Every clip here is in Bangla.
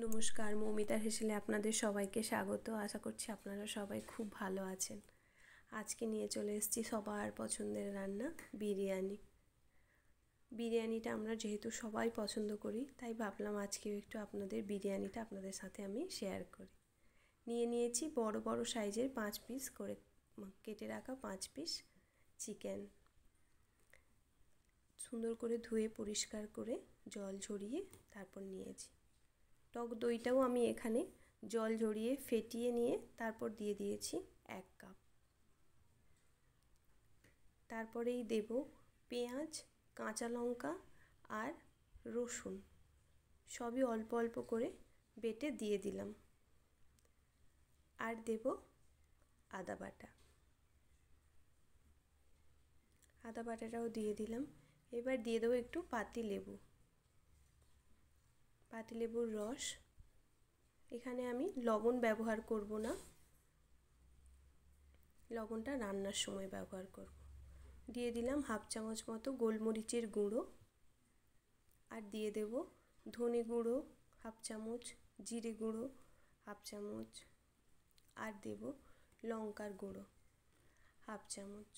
নমস্কার, মৌমিতার হেসেলে আপনাদের সবাইকে স্বাগত। আশা করছি আপনারা সবাই খুব ভালো আছেন। আজকে নিয়ে চলে এসেছি সবার পছন্দের রান্না বিরিয়ানি। বিরিয়ানিটা আমরা যেহেতু সবাই পছন্দ করি, তাই ভাবলাম আজকেও একটু আপনাদের বিরিয়ানিটা আপনাদের সাথে আমি শেয়ার করি। নিয়েছি বড় বড় সাইজের 5 পিস করে কেটে রাখা 5 পিস চিকেন। সুন্দর করে ধুয়ে পরিষ্কার করে জল ঝরিয়ে তারপর নিয়েছি। টক দইটাও আমি এখানে জল ঝরিয়ে ফেটিয়ে নিয়ে তারপর দিয়ে দিয়েছি 1 কাপ। তারপরেই দেব পেঁয়াজ, কাঁচা লঙ্কা আর রসুন, সবই অল্প অল্প করে বেটে দিয়ে দিলাম। আর দেব আদা বাটাটাও দিয়ে দিলাম। এবার দিয়ে দেবো একটু পাতিলেবুর রস। এখানে আমি লবণ ব্যবহার করব না, লবণটা রান্নার সময় ব্যবহার করব। দিয়ে দিলাম 1/2 চামচ মতো গোলমরিচের গুঁড়ো, আর দিয়ে দেব ধনে গুঁড়ো 1/2 চামচ, জিরে গুঁড়ো 1/2 চামচ, আর দেব লঙ্কার গুঁড়ো 1/2 চামচ।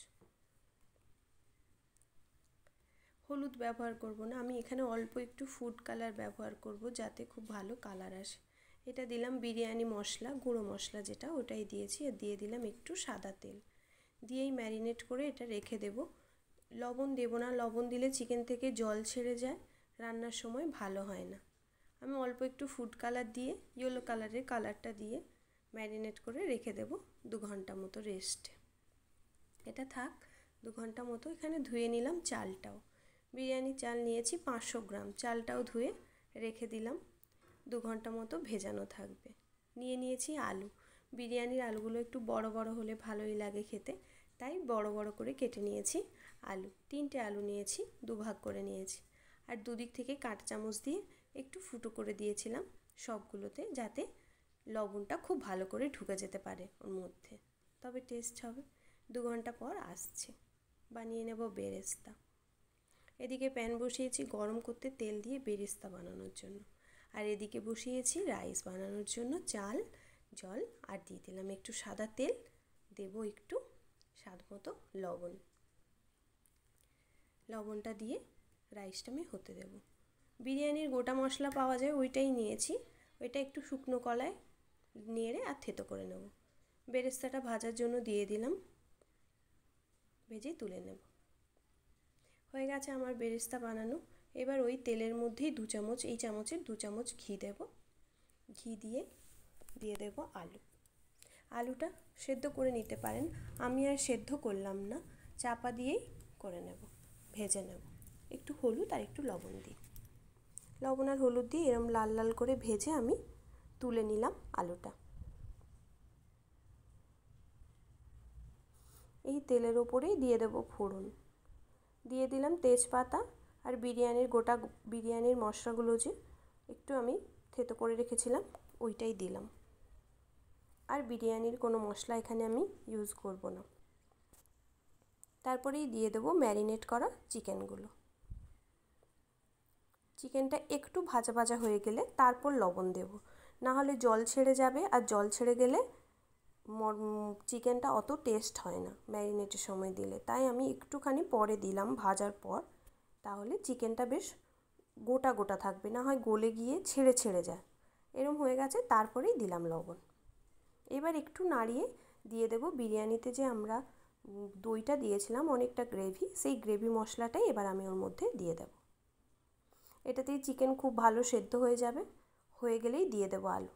হলুদ ব্যবহার করব না, আমি এখানে অল্প একটু ফুড কালার ব্যবহার করব যাতে খুব ভালো কালার আসে। এটা দিলাম বিরিয়ানি মশলা, গুঁড়ো মশলা যেটা, ওটাই দিয়েছি। আর দিয়ে দিলাম একটু সাদা তেল, দিয়েই ম্যারিনেট করে এটা রেখে দেব। লবণ দেব না, লবণ দিলে চিকেন থেকে জল ছেড়ে যায়, রান্নার সময় ভালো হয় না। আমি অল্প একটু ফুড কালার দিয়ে, ইয়েলো কালারের কালারটা দিয়ে ম্যারিনেট করে রেখে দেব 2 ঘন্টা মতো রেস্টে। এটা থাক 2 ঘন্টা মতো। এখানে ধুয়ে নিলাম চালটাও। বিরিয়ানি চাল নিয়েছি 500 গ্রাম, চালটাও ধুয়ে রেখে দিলাম। 2 ঘন্টা মতো ভেজানো থাকবে। নিয়েছি আলু। বিরিয়ানির আলুগুলো একটু বড় বড় হলে ভালোই লাগে খেতে, তাই বড় বড় করে কেটে নিয়েছি আলু। 3টে আলু নিয়েছি, 2 ভাগ করে নিয়েছি। আর দুদিক থেকে কাঁটা চামচ দিয়ে একটু ফুটো করে দিয়েছিলাম সবগুলোতে, যাতে লবণটা খুব ভালো করে ঢুকে যেতে পারে ওর মধ্যে, তবে টেস্ট হবে। 2 ঘন্টা পর আসছে, বানিয়ে নেব বেরেস্তা। এদিকে প্যান বসিয়েছি গরম করতে তেল দিয়ে বেরেস্তা বানানোর জন্য, আর এদিকে বসিয়েছি রাইস বানানোর জন্য চাল, জল, আর দিয়ে দিলাম একটু সাদা তেল, দেব একটু স্বাদ মতো লবণটা দিয়ে রাইসটা আমি হতে দেব। বিরিয়ানির গোটা মশলা পাওয়া যায়, ওইটাই নিয়েছি। ওইটা একটু শুকনো কলায় নেড়ে আর থেতো করে নেব। বেরেস্তাটা ভাজার জন্য দিয়ে দিলাম, ভেজে তুলে নেব। হয়ে গেছে আমার বেরেস্তা বানানো। এবার ওই তেলের মধ্যেই 2 চামচ, এই চামচের 2 চামচ ঘি দেব। ঘি দিয়ে দেব আলুটা সেদ্ধ করে নিতে পারেন, আমি আর সেদ্ধ করলাম না, চাপা দিয়েই করে নেব, ভেজে নেব। একটু হলুদ আর একটু লবণ দিই, লবণ আর হলুদ দিয়ে এরম লাল লাল করে ভেজে আমি তুলে নিলাম আলুটা। এই তেলের ওপরেই দিয়ে দেব ফোড়ন। দিয়ে দিলাম তেজপাতা আর বিরিয়ানির মশলাগুলো যে একটু আমি থেতো করে রেখেছিলাম, ওইটাই দিলাম। আর বিরিয়ানির কোনো মশলা এখানে আমি ইউজ করব না। তারপরেই দিয়ে দেব ম্যারিনেট করা চিকেনগুলো। চিকেনটা একটু ভাজা ভাজা হয়ে গেলে তারপর লবণ দেব, না হলে জল ছেড়ে যাবে, আর জল ছেড়ে গেলে চিকেনটা অত টেস্ট হয় না ম্যারিনেটের সময় দিলে। তাই আমি একটুখানি পরে দিলাম ভাজার পর, তাহলে চিকেনটা বেশ গোটা গোটা থাকবে, না হয় গলে গিয়ে ছেড়ে যায়। এরম হয়ে গেছে, তারপরেই দিলাম লবণ। এবার একটু নাড়িয়ে দিয়ে দেব বিরিয়ানিতে যে আমরা দইটা দিয়েছিলাম, অনেকটা গ্রেভি, সেই গ্রেভি মশলাটাই এবার আমি ওর মধ্যে দিয়ে দেব। এটাতেই চিকেন খুব ভালো সেদ্ধ হয়ে যাবে। হয়ে গেলেই দিয়ে দেব আলু।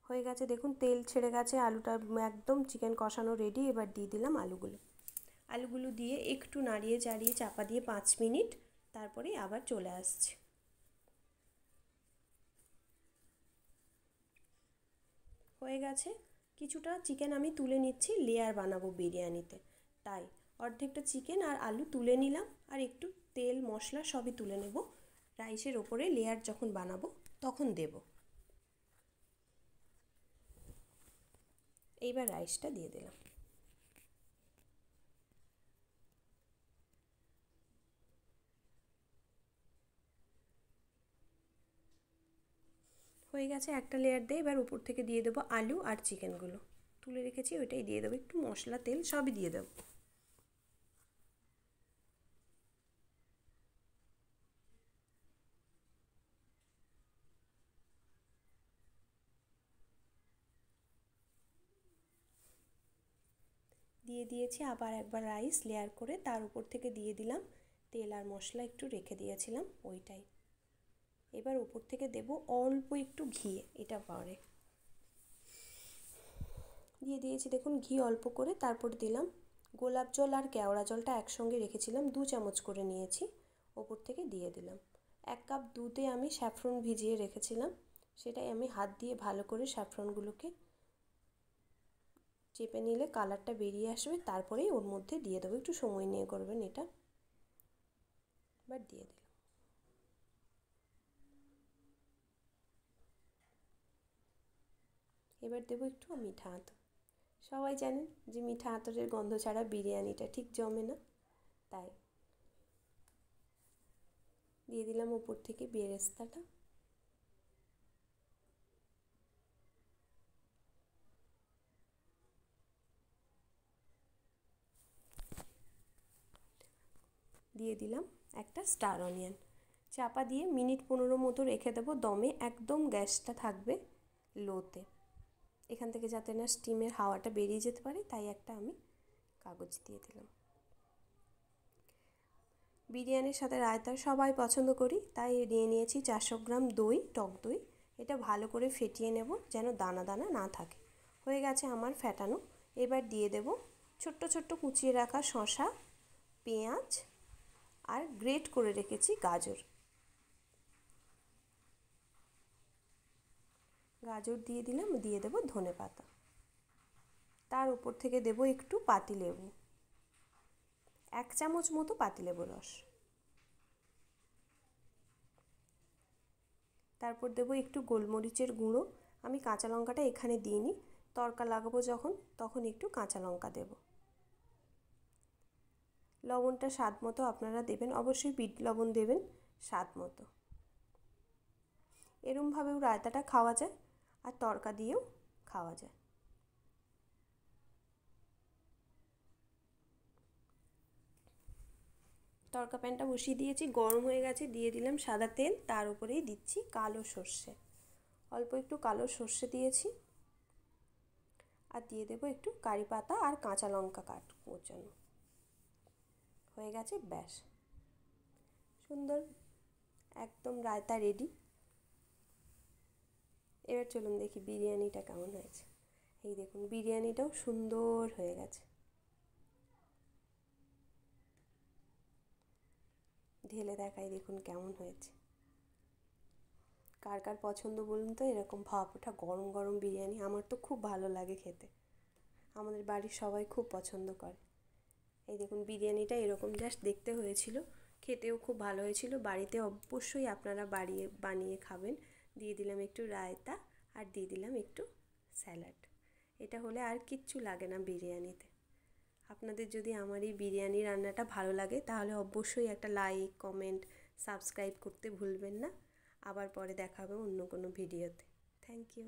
হয়ে গেছে, দেখুন তেল ছেড়ে গেছে, আলুটা একদম চিকেন কষানো রেডি। এবার দিয়ে দিলাম আলুগুলো দিয়ে একটু নাড়িয়ে চাড়িয়ে চাপা দিয়ে 5 মিনিট, তারপরে আবার চলে আসছে। হয়ে গেছে। কিছুটা চিকেন আমি তুলে নিচ্ছি, লেয়ার বানাবো বিরিয়ানিতে, তাই অর্ধেকটা চিকেন আর আলু তুলে নিলাম, আর একটু তেল মশলা সবই তুলে নেব। রাইসের ওপরে লেয়ার যখন বানাবো তখন দেব। এইবার রাইসটা দিয়ে দিলাম। হয়ে গেছে একটা লেয়ার দিয়ে। এবার উপর থেকে দিয়ে দেবো আলু আর চিকেনগুলো তুলে রেখেছি, ওইটাই দিয়ে দেবো। একটু মশলা, তেল সবই দিয়ে দেবো। দিয়ে দিয়েছি আবার একবার রাইস লেয়ার করে, তার উপর থেকে দিয়ে দিলাম তেল আর মশলা একটু রেখে দিয়েছিলাম ওইটাই। এবার উপর থেকে দেব অল্প একটু ঘি, এটা পরে দিয়ে দিয়েছি দেখুন ঘি অল্প করে। তারপর দিলাম গোলাপ জল আর কেওড়া জলটা একসঙ্গে রেখেছিলাম, 2 চামচ করে নিয়েছি, ওপর থেকে দিয়ে দিলাম। 1 কাপ দুধে আমি স্যাফরন ভিজিয়ে রেখেছিলাম, সেটাই আমি হাত দিয়ে ভালো করে স্যাফরনগুলোকে চেপে নিলে কালারটা বেরিয়ে আসবে, তারপরেই ওর মধ্যে দিয়ে দেবো। একটু সময় নিয়ে করবেন এটা। এবার দিয়ে দিলাম। এবার দেবো একটু মিঠা আতর। সবাই জানেন যে মিঠা আতরের গন্ধ ছাড়া বিরিয়ানিটা ঠিক জমে না, তাই দিয়ে দিলাম উপর থেকে বেরেস্তাটা। দিয়ে দিলাম একটা স্টার অনিয়ন। চাপা দিয়ে মিনিট 15 মতো রেখে দেবো দমে। একদম গ্যাসটা থাকবে লোতে, এখান থেকে যাতে না স্টিমের হাওয়াটা বেরিয়ে যেতে পারে, তাই একটা আমি কাগজ দিয়ে দিলাম। বিরিয়ানির সাথে রায়তা সবাই পছন্দ করি, তাই নিয়ে নিয়েছি 400 গ্রাম দই, টক দই। এটা ভালো করে ফেটিয়ে নেব যেন দানা দানা না থাকে। হয়ে গেছে আমার ফেটানো। এবার দিয়ে দেব ছোট্ট ছোট্ট কুচিয়ে রাখা শসা, পেঁয়াজ আর গ্রেট করে রেখেছি গাজর। গাজর দিয়ে দিলাম, দিয়ে দেব ধনেপাতা। তার উপর থেকে দেব একটু পাতিলেবু, 1 চামচ মতো পাতিলেবুর রস। তারপর দেব একটু গোলমরিচের গুঁড়ো। আমি কাঁচা লঙ্কাটা এখানে দিইনি, তড়কা লাগাবো যখন তখন একটু কাঁচা লঙ্কা দেব। লবণটা স্বাদ মতো আপনারা দেবেন, অবশ্যই বিট লবণ দেবেন স্বাদ মতো। এরমভাবেও রায়তাটা খাওয়া যায় আর তড়কা দিয়েও খাওয়া যায়। তড়কা প্যানটা বসিয়ে দিয়েছি, গরম হয়ে গেছে। দিয়ে দিলাম সাদা তেল, তার উপরেই দিচ্ছি কালো সর্ষে। অল্প একটু কালো সর্ষে দিয়েছি, আর দিয়ে দেবো একটু কারি পাতা আর কাঁচা লঙ্কা কোচানো। হয়ে গেছে, ব্যাস সুন্দর একদম রায়তা রেডি। এবার চলুন দেখি বিরিয়ানিটা কেমন হয়েছে। এই দেখুন বিরিয়ানিটাও সুন্দর হয়ে গেছে। ঢেলে দেখাই দেখুন কেমন হয়েছে। কার কার পছন্দ বলুন তো এরকম ভাপ ওঠা গরম গরম বিরিয়ানি? আমার তো খুব ভালো লাগে খেতে, আমাদের বাড়ির সবাই খুব পছন্দ করে। এই দেখুন বিরিয়ানিটা এরকম জাস্ট দেখতে হয়েছিল, খেতেও খুব ভালো হয়েছিল। বাড়িতে অবশ্যই আপনারা বানিয়ে খাবেন। দিয়ে দিলাম একটু রায়তা আর দিয়ে দিলাম একটু স্যালাড। এটা হলে আর কিচ্ছু লাগে না বিরিয়ানিতে। আপনাদের যদি আমার এই বিরিয়ানি রান্নাটা ভালো লাগে তাহলে অবশ্যই একটা লাইক, কমেন্ট, সাবস্ক্রাইব করতে ভুলবেন না। আবার পরে দেখা হবে অন্য কোনো ভিডিওতে। Thank you.